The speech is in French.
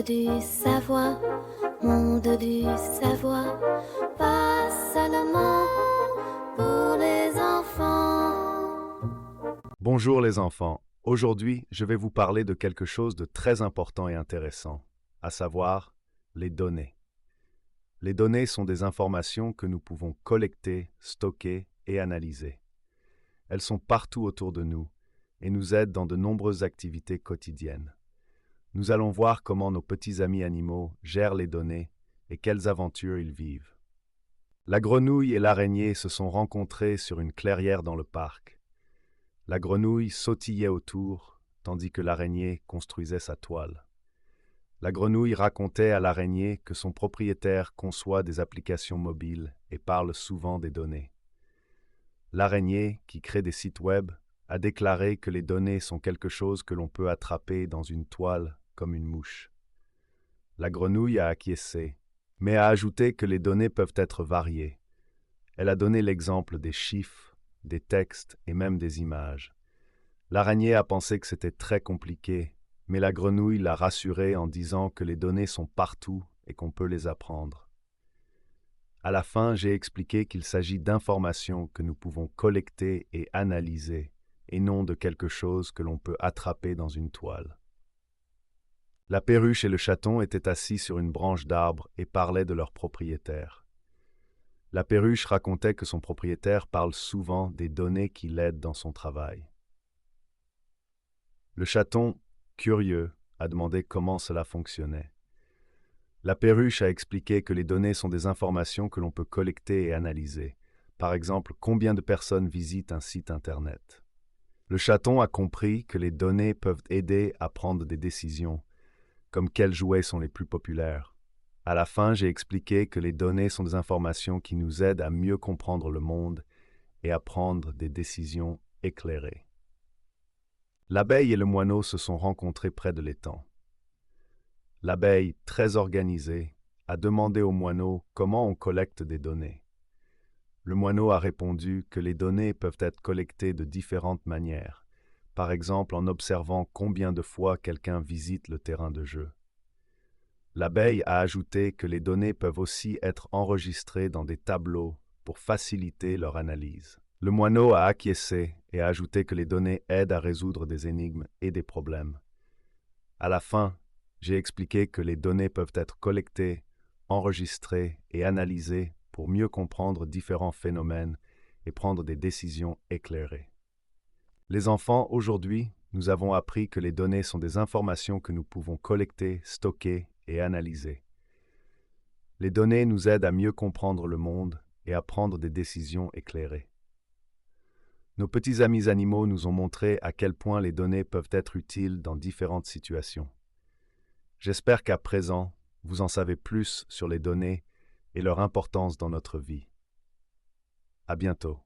Monde du savoir, monde du savoir, pas seulement pour les enfants. Bonjour les enfants. Aujourd'hui, je vais vous parler de quelque chose de très important et intéressant, à savoir les données. Les données sont des informations que nous pouvons collecter, stocker et analyser. Elles sont partout autour de nous et nous aident dans de nombreuses activités quotidiennes. Nous allons voir comment nos petits amis animaux gèrent les données et quelles aventures ils vivent. La grenouille et l'araignée se sont rencontrées sur une clairière dans le parc. La grenouille sautillait autour, tandis que l'araignée construisait sa toile. La grenouille racontait à l'araignée que son propriétaire conçoit des applications mobiles et parle souvent des données. L'araignée, qui crée des sites web, a déclaré que les données sont quelque chose que l'on peut attraper dans une toile comme une mouche. La grenouille a acquiescé, mais a ajouté que les données peuvent être variées. Elle a donné l'exemple des chiffres, des textes et même des images. L'araignée a pensé que c'était très compliqué, mais la grenouille l'a rassurée en disant que les données sont partout et qu'on peut les apprendre. À la fin, j'ai expliqué qu'il s'agit d'informations que nous pouvons collecter et analyser, et non de quelque chose que l'on peut attraper dans une toile. La perruche et le chaton étaient assis sur une branche d'arbre et parlaient de leur propriétaire. La perruche racontait que son propriétaire parle souvent des données qui l'aident dans son travail. Le chaton, curieux, a demandé comment cela fonctionnait. La perruche a expliqué que les données sont des informations que l'on peut collecter et analyser. Par exemple, combien de personnes visitent un site Internet. Le chaton a compris que les données peuvent aider à prendre des décisions, comme quels jouets sont les plus populaires. À la fin, j'ai expliqué que les données sont des informations qui nous aident à mieux comprendre le monde et à prendre des décisions éclairées. L'abeille et le moineau se sont rencontrés près de l'étang. L'abeille, très organisée, a demandé au moineau comment on collecte des données. Le moineau a répondu que les données peuvent être collectées de différentes manières, par exemple en observant combien de fois quelqu'un visite le terrain de jeu. L'abeille a ajouté que les données peuvent aussi être enregistrées dans des tableaux pour faciliter leur analyse. Le moineau a acquiescé et a ajouté que les données aident à résoudre des énigmes et des problèmes. À la fin, j'ai expliqué que les données peuvent être collectées, enregistrées et analysées pour mieux comprendre différents phénomènes et prendre des décisions éclairées. Les enfants, aujourd'hui, nous avons appris que les données sont des informations que nous pouvons collecter, stocker et analyser. Les données nous aident à mieux comprendre le monde et à prendre des décisions éclairées. Nos petits amis animaux nous ont montré à quel point les données peuvent être utiles dans différentes situations. J'espère qu'à présent, vous en savez plus sur les données et leur importance dans notre vie. À bientôt.